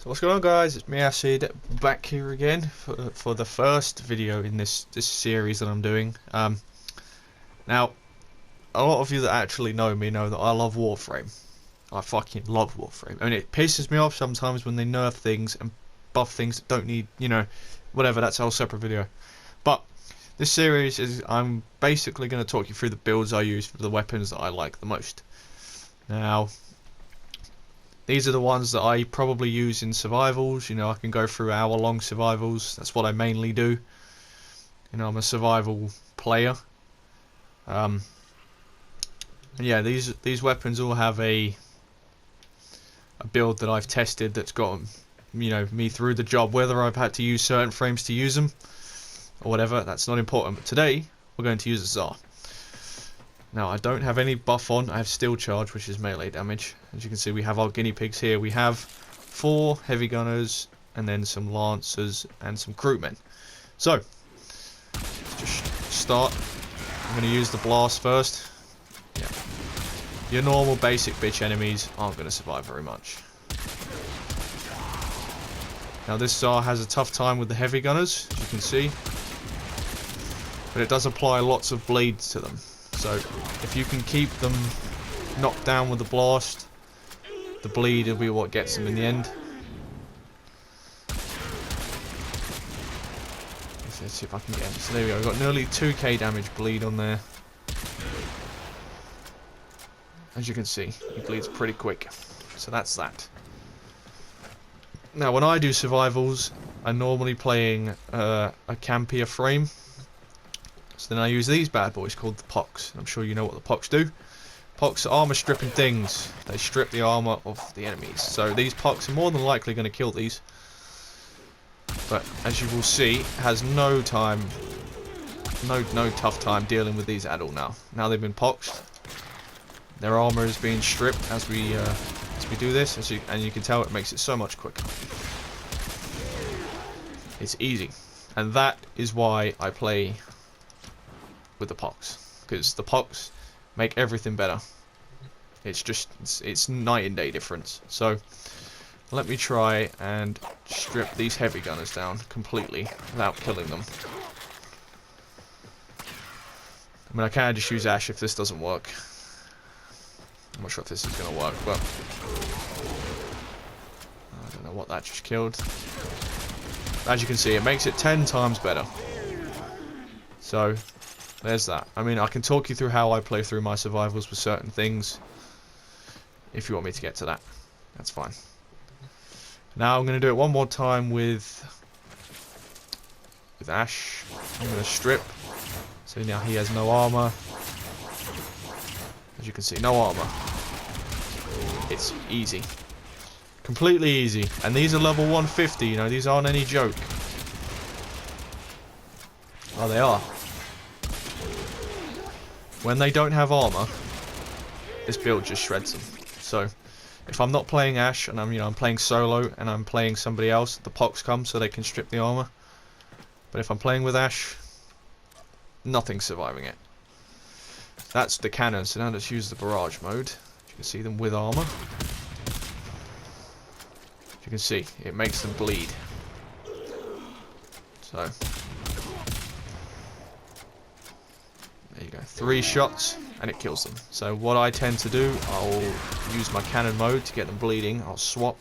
So what's going on, guys? It's me, Acid, back here again for the first video in this series that I'm doing. Now, a lot of you that actually know me know that I love Warframe. I fucking love Warframe. I mean, it pisses me off sometimes when they nerf things and buff things that don't need, whatever. That's a whole separate video. But this series is, I'm basically going to talk you through the builds I use for the weapons that I like the most. Now, these are the ones that I probably use in survivals. I can go through hour-long survivals. That's what I mainly do. I'm a survival player. And yeah, these weapons all have a build that I've tested that's got me through the job. Whether I've had to use certain frames to use them or whatever, that's not important. But today we're going to use a Zarr. Now, I don't have any buff on. I have steel charge, which is melee damage. As you can see, we have our guinea pigs here. We have 4 heavy gunners, and then some lancers, and some crewmen. So, let's just start. I'm going to use the blast first. Yeah. Your normal basic bitch enemies aren't going to survive very much. Now, this Zarr has a tough time with the heavy gunners, as you can see. But it does apply lots of bleeds to them. So, if you can keep them knocked down with the blast, the bleed will be what gets them in the end. Let's see if I can get him. So there we go, I've got nearly 2k damage bleed on there. As you can see, he bleeds pretty quick. So that's that. Now, when I do survivals, I'm normally playing a campier frame. So then I use these bad boys called the Pox. I'm sure you know what the Pox do. Pox are armor stripping things. They strip the armor of the enemies. So these Pox are more than likely going to kill these. But as you will see, has no tough time dealing with these at all now. Now they've been Poxed. Their armor is being stripped as we do this, and you can tell it makes it so much quicker. It's easy, and that is why I play with the Pox, because the Pox make everything better. It's night and day difference. So let me try and strip these heavy gunners down completely without killing them. I mean, I can just use Ash if this doesn't work. I'm not sure if this is going to work, but I don't know what that just killed. As you can see, it makes it 10 times better. So there's that. I mean, I can talk you through how I play through my survivals with certain things. If you want me to get to that, that's fine. Now I'm going to do it one more time with Ash. I'm going to strip. So now he has no armor. As you can see, no armor. It's easy. Completely easy. And these are level 150, these aren't any joke. Oh, they are. When they don't have armor, this build just shreds them. So, if I'm not playing Ash and I'm playing solo and I'm playing somebody else, the Pox come so they can strip the armor. But if I'm playing with Ash, nothing's surviving it. That's the cannon. So now let's use the barrage mode. You can see them with armor. You can see it makes them bleed. So. There you go, 3 shots and it kills them. So what I tend to do, I'll use my cannon mode to get them bleeding. I'll swap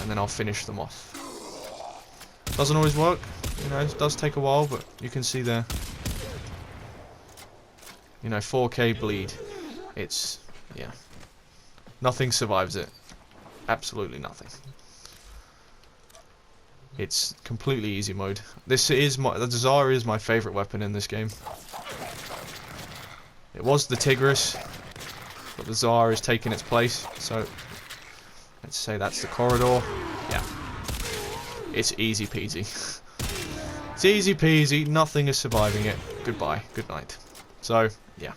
and then I'll finish them off. Doesn't always work, it does take a while, but you can see there, 4k bleed. It's, yeah, nothing survives it. Absolutely nothing. It's completely easy mode. The Zarr is my favourite weapon in this game. It was the Tigris, but the Zarr is taking its place. So let's say that's the corridor. Yeah, it's easy peasy. It's easy peasy. Nothing is surviving it. Goodbye. Good night. So yeah,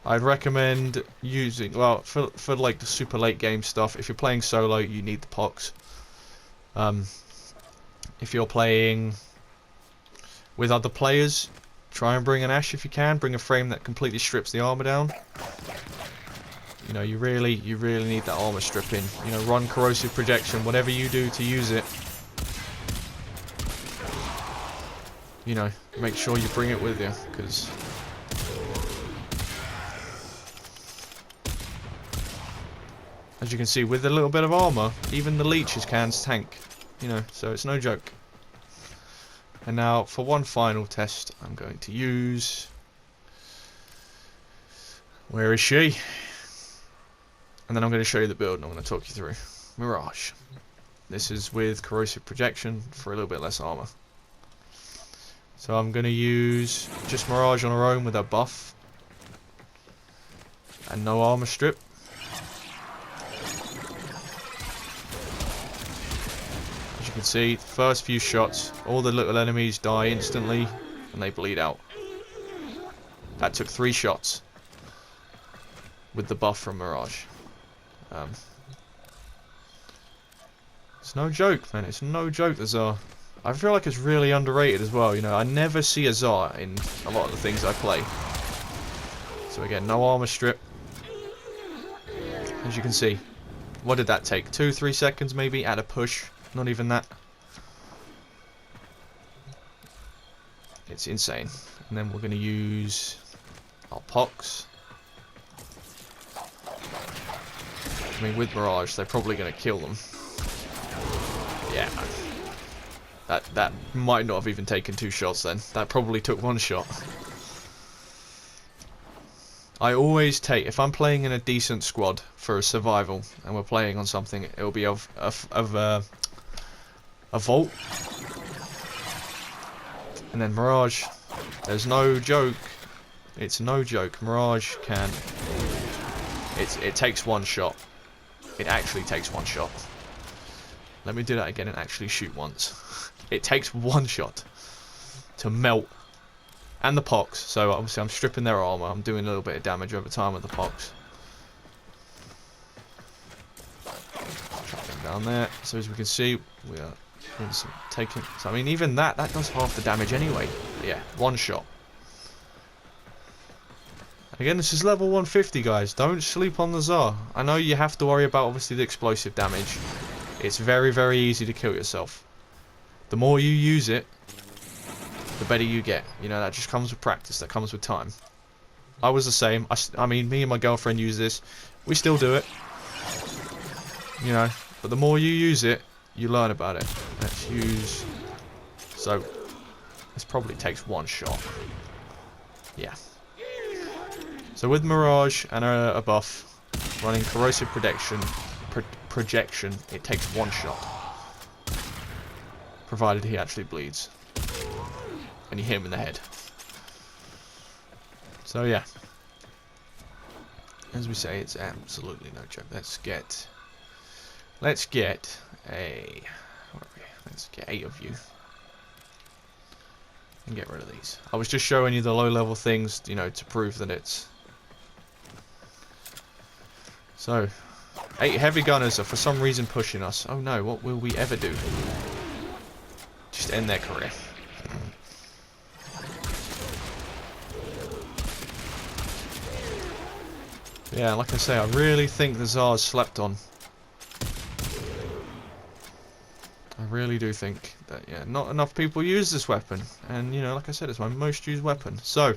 I'd recommend using for like the super late game stuff. If you're playing solo, you need the Pox. If you're playing with other players, try and bring an Ash if you can. Bring a frame that completely strips the armor down. You know, you really need that armor stripping. You know, run corrosive projection, whatever you do to use it. You know, make sure you bring it with you, because as you can see, with a little bit of armor, even the leeches can tank. You know, so it's no joke. And now, for one final test, I'm going to use... Where is she? And then I'm going to show you the build, and I'm going to talk you through. Mirage. This is with corrosive projection for a little bit less armor. So I'm going to use just Mirage on her own with her buff. And no armor strip. As you can see, the first few shots, all the little enemies die instantly and they bleed out. That took 3 shots with the buff from Mirage. It's no joke, man. It's no joke, the Zarr. I feel like it's really underrated as well. You know, I never see a Zarr in a lot of the things I play. So again, no armor strip. As you can see, what did that take? 2-3 seconds maybe at a push. Not even that. It's insane. And then we're going to use our pox. I mean, with Mirage, they're probably going to kill them. Yeah. That might not have even taken 2 shots then. That probably took 1 shot. I always take, if I'm playing in a decent squad for a survival, and we're playing on something, it'll be of a vault. And then Mirage, there's no joke. It's no joke. Mirage can... It takes 1 shot. It actually takes 1 shot. Let me do that again and actually shoot once. It takes 1 shot to melt. And the pox. So obviously I'm stripping their armor. I'm doing a little bit of damage over time with the pox. Drop them down there. So as we can see, we are taking... So I mean, even that does half the damage anyway. But yeah, 1 shot. Again, this is level 150, guys. Don't sleep on the Zarr. I know you have to worry about, obviously, the explosive damage. It's very, very easy to kill yourself. The more you use it, the better you get. You know, that just comes with practice. That comes with time. I was the same. I mean, me and my girlfriend use this. We still do it. You know, but the more you use it, you learn about it. Let's use... So, this probably takes 1 shot. Yeah. So with Mirage and a buff, running corrosive projection, it takes 1 shot. Provided he actually bleeds. And you hit him in the head. So yeah. As we say, it's absolutely no joke. Let's get Let's get 8 of you. And get rid of these. I was just showing you the low level things, you know, to prove that it's... So, 8 heavy gunners are for some reason pushing us. Oh no, what will we ever do? Just end their career. Yeah, like I say, I really think the Zarr's slept on. I really do think that, yeah, not enough people use this weapon. And, you know, like I said, it's my most used weapon. So,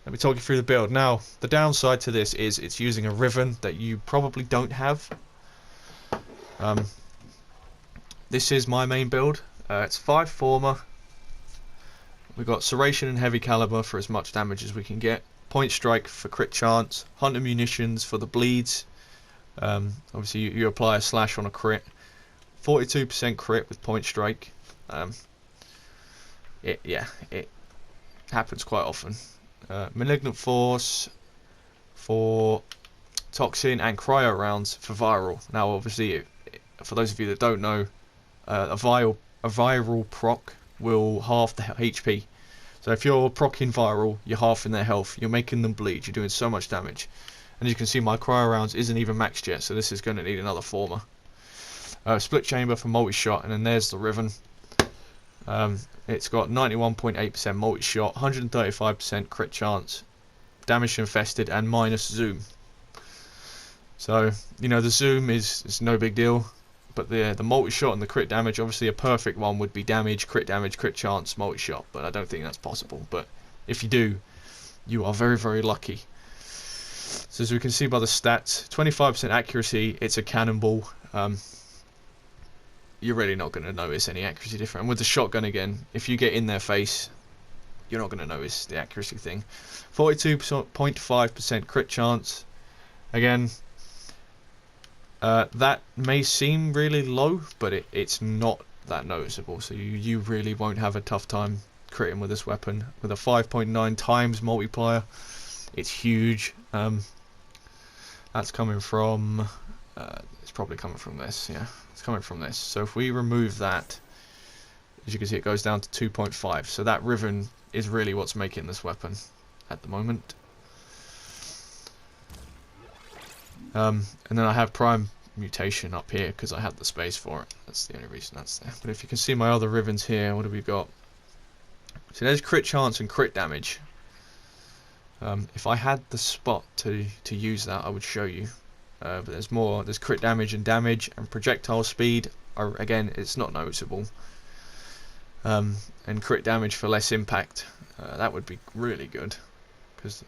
let me talk you through the build. Now, the downside to this is it's using a Riven that you probably don't have. This is my main build. It's 5 Former. We've got Serration and Heavy Caliber for as much damage as we can get. Point Strike for crit chance. Hunter Munitions for the bleeds. Obviously, you apply a slash on a crit. 42% crit with Point Strike. It happens quite often. Malignant Force for Toxin and Cryo rounds for Viral. Now, obviously, for those of you that don't know, a viral proc will halve the HP. So if you're proccing Viral, you're halving their health. You're making them bleed. You're doing so much damage. And as you can see, my Cryo rounds isn't even maxed yet, so this is going to need another Former. Split chamber for multi-shot, and then there's the Riven. It's got 91.8% multi-shot, 135% crit chance, damage infested, and minus zoom. So, you know, the zoom is no big deal, but the multi-shot and the crit damage, obviously a perfect one would be damage, crit chance, multi-shot, but I don't think that's possible. But if you do, you are very, very lucky. So as we can see by the stats, 25% accuracy, it's a cannonball. You're really not going to notice any accuracy difference. And with the shotgun again, if you get in their face, you're not going to notice the accuracy thing. 42.5% crit chance. Again, that may seem really low, but it's not that noticeable. So you really won't have a tough time critting with this weapon. With a 5.9 times multiplier, it's huge. That's coming from... it's probably coming from this, yeah. It's coming from this. So if we remove that, as you can see, it goes down to 2.5. So that ribbon is really what's making this weapon at the moment. And then I have prime mutation up here because I had the space for it. That's the only reason that's there. But if you can see my other ribbons here, what have we got? So there's crit chance and crit damage. If I had the spot to use that, I would show you. But there's more. There's crit damage and projectile speed. Again, it's not noticeable. And crit damage for less impact. That would be really good, because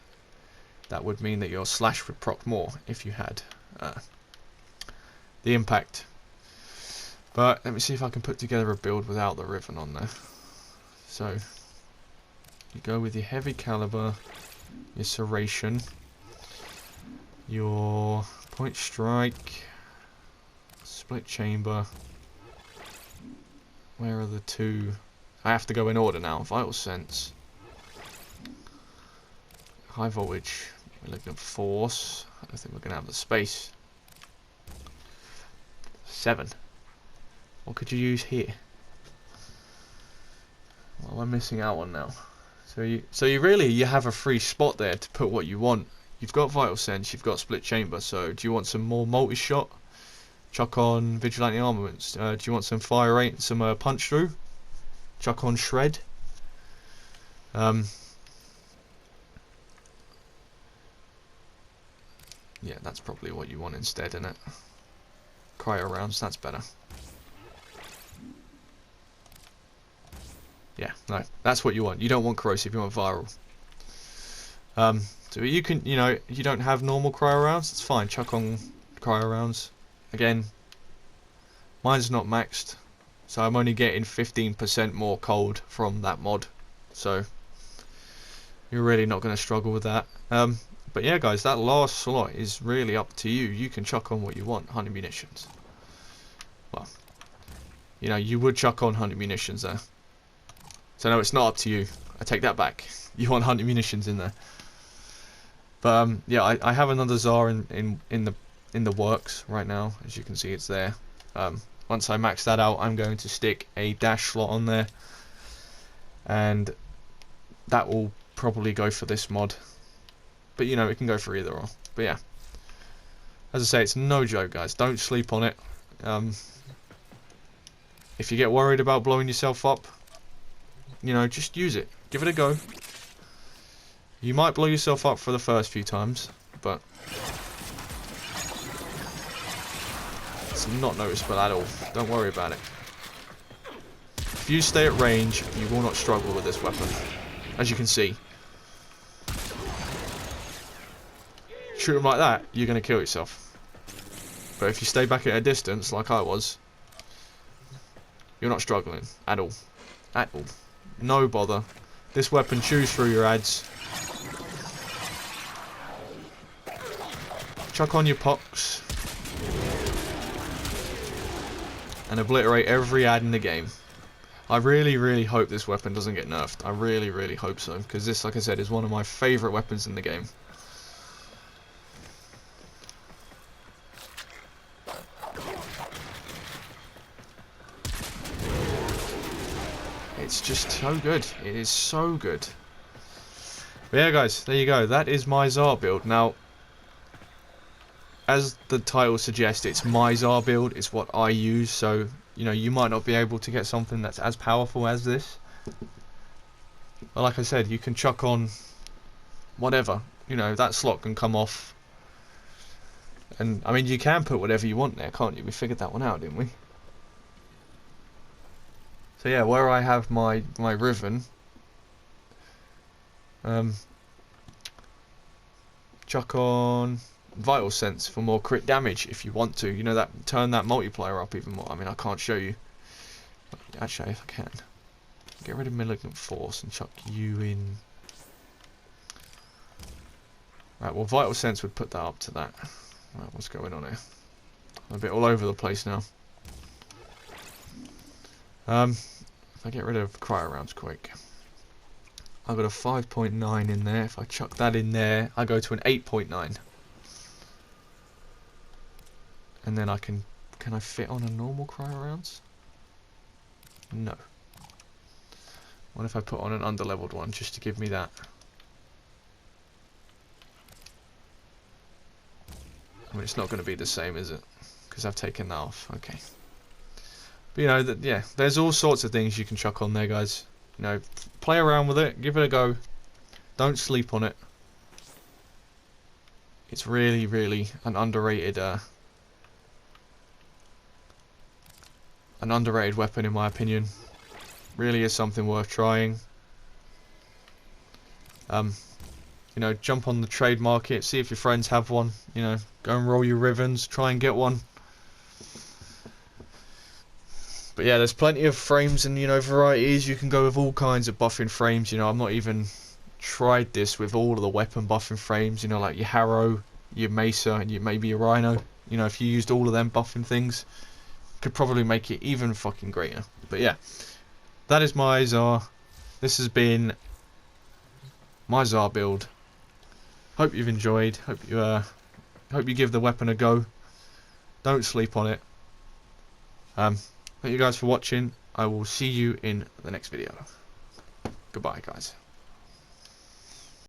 that would mean that your slash would proc more if you had the impact. But let me see if I can put together a build without the ribbon on there. So you go with your heavy caliber, your serration, your point strike, split chamber. Where are the two? I have to go in order now. Vital sense, high voltage, malignant force. I don't think we're gonna have the space. 7. What could you use here? What am I missing out on now? So you really have a free spot there to put what you want. You've got vital sense, you've got split chamber. So do you want some more multi-shot? Chuck on vigilante armaments. Do you want some fire rate and some punch through? Chuck on shred. Yeah, that's probably what you want instead, isn't it? Cryo rounds, that's better. Yeah, no, that's what you want. You don't want corrosive, you want viral. So you can, you don't have normal cryo rounds, it's fine. Chuck on cryo rounds. Again, mine's not maxed, so I'm only getting 15% more cold from that mod. So you're really not going to struggle with that. But yeah, guys, that last slot is really up to you. You can chuck on what you want. 100 munitions. Well, you would chuck on 100 munitions there. So no, it's not up to you. I take that back. You want 100 munitions in there. But yeah, I have another Zarr in the works right now. As you can see, it's there. Once I max that out, I'm going to stick a dash slot on there, and that will probably go for this mod. But it can go for either or. But yeah, as I say, it's no joke, guys. Don't sleep on it. If you get worried about blowing yourself up, just use it. Give it a go. You might blow yourself up for the first few times, but it's not noticeable at all. Don't worry about it. If you stay at range, you will not struggle with this weapon. As you can see. Shoot them like that, you're going to kill yourself. But if you stay back at a distance, like I was, you're not struggling at all. At all. No bother. This weapon chews through your ads. Chuck on your pox. And obliterate every ad in the game. I really, really hope this weapon doesn't get nerfed. I really, really hope so. Because this, like I said, is one of my favourite weapons in the game. It's just so good. It is so good. But yeah, guys, there you go. That is my Zarr build. Now, as the title suggests, it's my Zarr build. It's what I use. So, you might not be able to get something that's as powerful as this. But like I said, you can chuck on whatever. That slot can come off. And I mean, you can put whatever you want there, can't you? We figured that one out, didn't we? So yeah, where I have my Riven, chuck on Vital Sense for more crit damage if you want to. You know, that turn that multiplier up even more. I mean, I can't show you. Actually, if I can, get rid of Malignant Force and chuck you in. Right, well, Vital Sense would put that up to that. Right, what's going on here? I'm a bit all over the place now. If I get rid of Cryo Rounds quick, I've got a 5.9 in there. If I chuck that in there, I go to an 8.9. And then I can I fit on a normal Cryo Rounds? No. What if I put on an underleveled one just to give me that? I mean, it's not going to be the same, is it? Because I've taken that off. Okay. But, you know, yeah, there's all sorts of things you can chuck on there, guys. You know, play around with it, give it a go. Don't sleep on it. It's really, really an underrated weapon, in my opinion. Really is something worth trying. You know, jump on the trade market, see if your friends have one. You know, go and roll your Rivens, try and get one. But yeah, there's plenty of frames and, you know, varieties. You can go with all kinds of buffing frames. You know, I've not even tried this with all of the weapon buffing frames. You know, like your Harrow, your Mesa, and maybe your Rhino. You know, if you used all of them buffing things, could probably make it even fucking greater. But yeah, that is my Zarr. This has been my Zarr build. Hope you've enjoyed. Hope you give the weapon a go. Don't sleep on it. Thank you guys for watching. I will see you in the next video. Goodbye, guys.